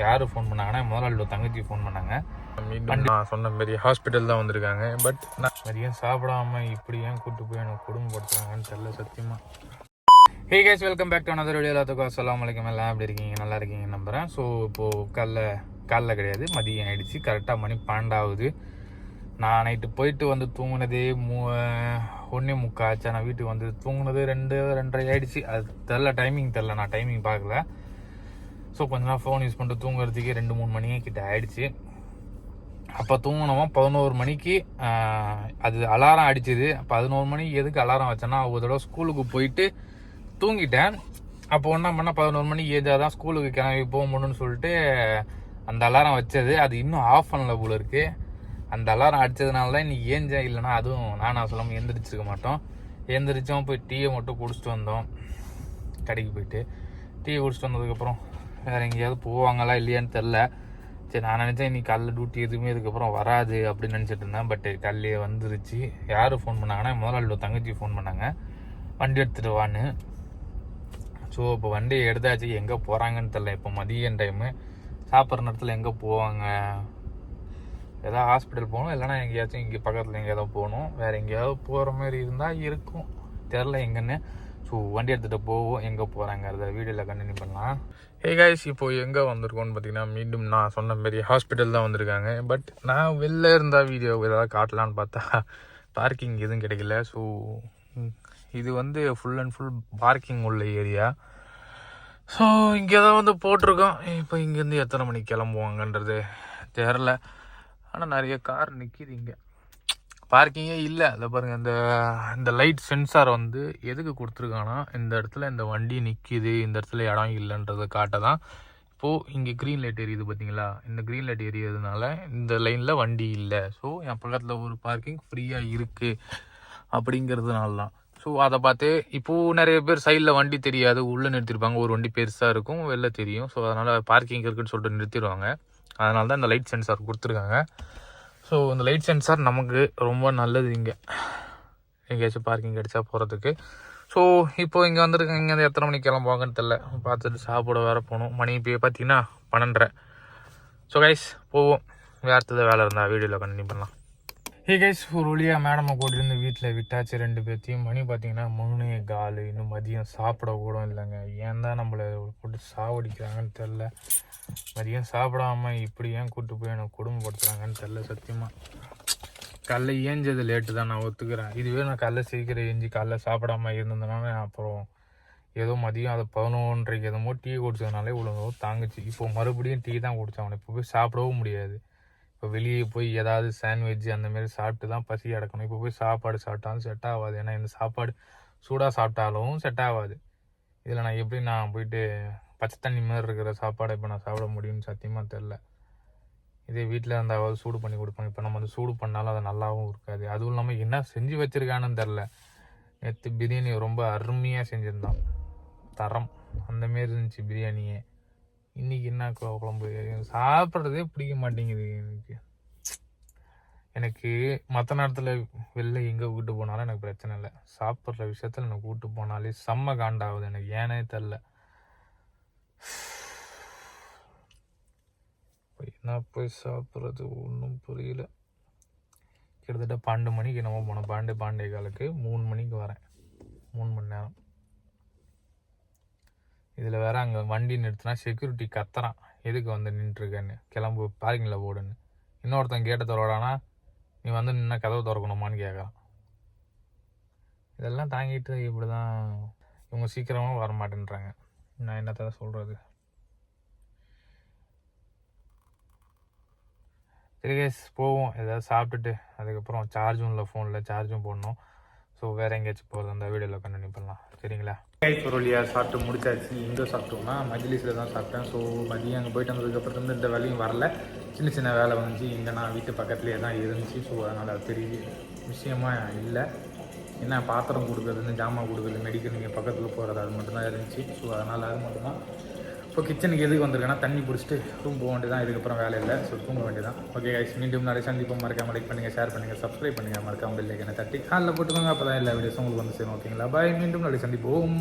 யார் ஃபோன் பண்ணாங்கன்னா முதலாளி தங்கச்சி ஃபோன் பண்ணாங்க. மீண்டும் நான் சொன்ன மாரி ஹாஸ்பிட்டல் தான் வந்திருக்காங்க. பட் நான் மதியம் சாப்பிடாம இப்படி ஏன் கூப்பிட்டு போய் எனக்கு குடும்பப்படுத்துறாங்கன்னு தெரியல சத்தியமாக. Hey guys, welcome back to another video. எல்லாத்துக்கும் அஸ்ஸலாமு அலைக்கும். எல்லாம் எப்படி இருக்கீங்க? நல்லா இருக்கீங்க நம்புகிறேன். ஸோ இப்போது காலைல கிடையாது, மதியம் ஆகிடுச்சு. கரெக்டாக மணி 12 ஆகுது. நான் நைட்டு போயிட்டு வந்து தூங்கினதே 1:45 ஆச்சு. நான் வீட்டுக்கு வந்து தூங்கினது 2:30 ஆகிடுச்சு. அது தெரில, டைமிங் தெரில, நான் டைமிங் பார்க்கல. ஸோ கொஞ்ச நேரம் ஃபோன் யூஸ் பண்ணிட்டு தூங்குறதுக்கே 2-3 மணியே கிட்ட ஆகிடுச்சு. அப்போ தூங்கினோமா 11 மணிக்கு அது அலாரம் அடிச்சுது. 11 மணிக்கு எதுக்கு அலாரம் வச்சேன்னா, ஒரு தடவை ஸ்கூலுக்கு போயிட்டு தூங்கிட்டேன். அப்போ என்ன பண்ணால் 11 மணிக்கு ஏஜாதான் ஸ்கூலுக்கு கிளம்பி போக முடியும்னு சொல்லிட்டு அந்த அலாரம் வச்சது. அது இன்னும் ஆஃப் பண்ணல போல இருக்குது. அந்த அலாரம் அடித்ததுனால தான் இன்றைக்கி ஏஞ்சேன். இல்லைனா அதுவும் நான் சொல்லாமல் எழுந்திரிச்சிருக்க மாட்டோம். எழுந்திரிச்சோம், போய் டீயை மட்டும் குடிச்சிட்டு வந்தோம். கடைக்கு போயிட்டு டீயை குடிச்சிட்டு வந்ததுக்கப்புறம் வேறு எங்கேயாவது போவாங்களா இல்லையான்னு தெரில. சரி, நான் நினச்சேன் இன்னைக்கு காலைல டியூட்டி எதுவுமே இதுக்கப்புறம் வராது அப்படின்னு நினச்சிட்டு இருந்தேன். பட் காலையிலே வந்துருச்சு. யார் ஃபோன் பண்ணாங்கன்னா முதலாளி தங்கச்சி ஃபோன் பண்ணாங்க, வண்டி எடுத்துகிட்டு வான்னு. ஸோ இப்போ வண்டியை எடுத்தாச்சு. எங்கே போகிறாங்கன்னு தெரில. இப்போ மதியம் டைமு, சாப்பிட்ற நேரத்தில் எங்கே போவாங்க? ஏதாவது ஹாஸ்பிட்டல் போகணும், இல்லைனா எங்கேயாச்சும் இங்கே பக்கத்தில் எங்கேயாவது போகணும். வேறு எங்கேயாவது போகிற மாதிரி இருந்தால் இருக்கும், தெரில எங்கன்னு. ஸோ வண்டி எடுத்துகிட்டு போவோம். எங்கே போகிறாங்கிறத வீடியோவில் கண்டினியூ பண்ணலாம். ஹே கைஸ், இப்போது எங்கே வந்திருக்கோன்னு பார்த்தீங்கன்னா, மீண்டும் நான் சொன்ன மாரி ஹாஸ்பிட்டல் தான் வந்திருக்காங்க. பட் நான் வெளில இருந்தால் வீடியோ ஏதாவது காட்டலான்னு பார்த்தா பார்க்கிங் எதுவும் கிடைக்கல. ஸோ இது வந்து ஃபுல் அண்ட் ஃபுல் பார்க்கிங் உள்ள ஏரியா. ஸோ இங்கே தான் வந்து போட்டிருக்கோம். இப்போ இங்கேருந்து எத்தனை மணிக்கு கிளம்புவாங்கன்றது தெரில. ஆனால் நிறைய கார் நிற்கிது இங்கே. பார்க்கிங்கே இல்லை. அதை பாருங்கள், இந்த லைட் சென்சார் வந்து எதுக்கு கொடுத்துருக்காங்கன்னா, இந்த இடத்துல இந்த வண்டி நிற்கிது, இந்த இடத்துல இடம் இல்லைன்றதை காட்ட தான். இப்போது இங்கே க்ரீன் லைட் எரியுது பார்த்தீங்களா? இந்த க்ரீன் லைட் எரியறதுனால இந்த லைனில் வண்டி இல்லை. ஸோ என் பக்கத்தில் ஒரு பார்க்கிங் ஃப்ரீயாக இருக்குது அப்படிங்கிறதுனால தான். ஸோ அதை பார்த்து இப்போது நிறைய பேர் சைடில் வண்டி தெரியாது, உள்ளே நிறுத்திருப்பாங்க. ஒரு வண்டி பெருசாக இருக்கும், வெளில தெரியும். ஸோ அதனால் பார்க்கிங் இருக்குன்னு சொல்லிட்டு நிறுத்திடுவாங்க. அதனால தான் இந்த லைட் சென்சார் கொடுத்துருக்காங்க. ஸோ இந்த லைட் சென்சார் நமக்கு ரொம்ப நல்லது. இங்கே எங்கேயாச்சும் பார்க்கிங் கிடச்சா போகிறதுக்கு. ஸோ இப்போது இங்கே வந்துருக்காங்க. இங்கே எத்தனை மணிக்கு கிளம்புவாங்கன்னு தெரில. பார்த்துட்டு சாப்பிட வேறு போகணும். மணி இப்போ பார்த்தீங்கன்னா 12:30. ஸோ கைஸ் போவோம். வேறு வேலை இருந்தால் வீடியோவில் கண்டினியூ பண்ணலாம். ஹே கைஸ், ஒரு வழியாக மேடமை கூட்டிருந்து வீட்டில் விட்டாச்சு 2 பேர்த்தையும். மணி பார்த்தீங்கன்னா 3:15. இன்னும் மதியம் சாப்பிட கூட இல்லைங்க. ஏன் தான் நம்மளை போட்டு சாவடிக்கிறாங்கன்னு தெரில. மதியம் சாப்பிடாம இப்படி ஏன் கூப்பிட்டு போய் எனக்கு குடும்பப்படுத்துகிறாங்கன்னு தெரில சத்தியமாக. காலைல ஏஞ்சது லேட்டு தான், நான் ஒத்துக்கிறேன். இதுவே நான் காலைல சீக்கிரம் ஏஞ்சி காலைல சாப்பிடாம இருந்ததுனால அப்புறம் ஏதோ மதியம் அதை 11:30 எதுமோ டீ குடிச்சதுனாலே இவ்வளோ தாங்குச்சு. இப்போ மறுபடியும் டீ தான் குடித்தவனை. இப்போ போய் சாப்பிடவும் முடியாது. இப்போ வெளியே போய் ஏதாவது சாண்ட்விட்ச் அந்தமாரி சாப்பிட்டு தான் பசி அடக்கணும். இப்போ போய் சாப்பாடு சாப்பிட்டாலும் செட் ஆகாது. ஏன்னா இந்த சாப்பாடு சூடாக சாப்பிட்டாலும் செட் ஆகாது. இதில் நான் எப்படி நான் போயிட்டு பச்சை தண்ணி மாதிரி இருக்கிற சாப்பாடை இப்போ நான் சாப்பிட முடியும்னு சத்தியமாக தெரில. இதே வீட்டில் இருந்தாவது சூடு பண்ணி கொடுப்பாங்க. இப்போ நம்ம வந்து சூடு பண்ணாலும் அது நல்லாவும் இருக்காது. அதுவும் இல்லாமல் என்ன செஞ்சு வச்சுருக்கானுன்னு தெரில. நேற்று பிரியாணி ரொம்ப அருமையாக செஞ்சுருந்தான், தரம் அந்தமாரி இருந்துச்சு பிரியாணியே. இன்றைக்கி என்ன குழம்பு? சாப்பிட்றதே பிடிக்க மாட்டேங்குது எனக்கு. மற்ற நேரத்தில் வெளில எங்கே கூப்பிட்டு போனாலும் எனக்கு பிரச்சனை இல்லை. சாப்பிட்ற விஷயத்தில் எனக்கு கூப்பிட்டு போனாலே செம்ம காண்டாகுது எனக்கு. ஏனே தெரில. என்ன போய் சாப்பிட்றது ஒன்றும் புரியல. கிட்டத்தட்ட 12 மணிக்கு நம்ம போனோம். 12:15 3 மணிக்கு வரேன். 3 மணி நேரம். இதில் வேறு அங்கே வண்டி நிறுத்தினா செக்யூரிட்டி கத்துறான், எதுக்கு வந்து நின்றுருக்கேன்னு, கிளம்பு பார்க்கிங்கில் போடுன்னு. இன்னொருத்தன் கேட்ட திறவாடானா, நீ வந்து நின்னா கதவை திறக்கணுமான்னு கேட்குறான். இதெல்லாம் தாங்கிட்டு இப்படி தான் இவங்க சீக்கிரமாக வர மாட்டேன்றாங்க. நான் என்னத்த சொல்கிறது? சரி கேஸ், போவோம். ஏதாவது சாப்பிட்டுட்டு அதுக்கப்புறம் சார்ஜும் இல்லை, ஃபோனில் சார்ஜும் போடணும். ஸோ வேறு எங்கேயாச்சும் போகிறது அந்த வீடியோவில் கண்டினியூ பண்ணலாம். சரிங்களா? பொருளியாக சாப்பிட்டு முடிச்சாச்சு. எங்கே சாப்பிட்டோம்னா மஜ்லிஸில் தான் சாப்பிட்டேன். ஸோ மதியம் அங்கே போயிட்டு வந்ததுக்கப்புறம் இந்த வேலையும் வரல. சின்ன வேலை வந்துச்சு. இங்கே நான் வீட்டு பக்கத்துலேயே தான் இருந்துச்சு. ஸோ அதனால் அது பெரிய விஷயமா இல்லை. என்ன பாத்திரம் கொடுக்குறது, ஜாமான் கொடுக்குறது, மெடிக்கல் நீங்கள் பக்கத்தில் போகிறது, அது மட்டும்தான் இருந்துச்சு. ஸோ அதனால் அது மட்டும்தான். ஸோ கிச்சனுக்கு எதுக்கு வந்திருக்கேன்னா தண்ணி பிடிச்சிட்டு ரூம் போக வேண்டியதான். இதுக்கப்புறம் வேலை இல்லை. ஸோ தூங்க வேண்டியதான். ஓகே கைஸ், மீண்டும் நிறைய சந்திப்போம். மறக்காம லைக் பண்ணுங்கள், ஷேர் பண்ணுங்கள், சப்ஸ்கிரைப் பண்ணுங்கள். மறக்காம பெல் ஐக்கனை தட்டி காலில் போட்டுக்கோங்க. அப்போ தான் எல்லா வீடியோஸும் உங்களுக்கு வந்து சேரும். ஓகேங்களா? பாய். மீண்டும் நிறைய சந்திப்போம்.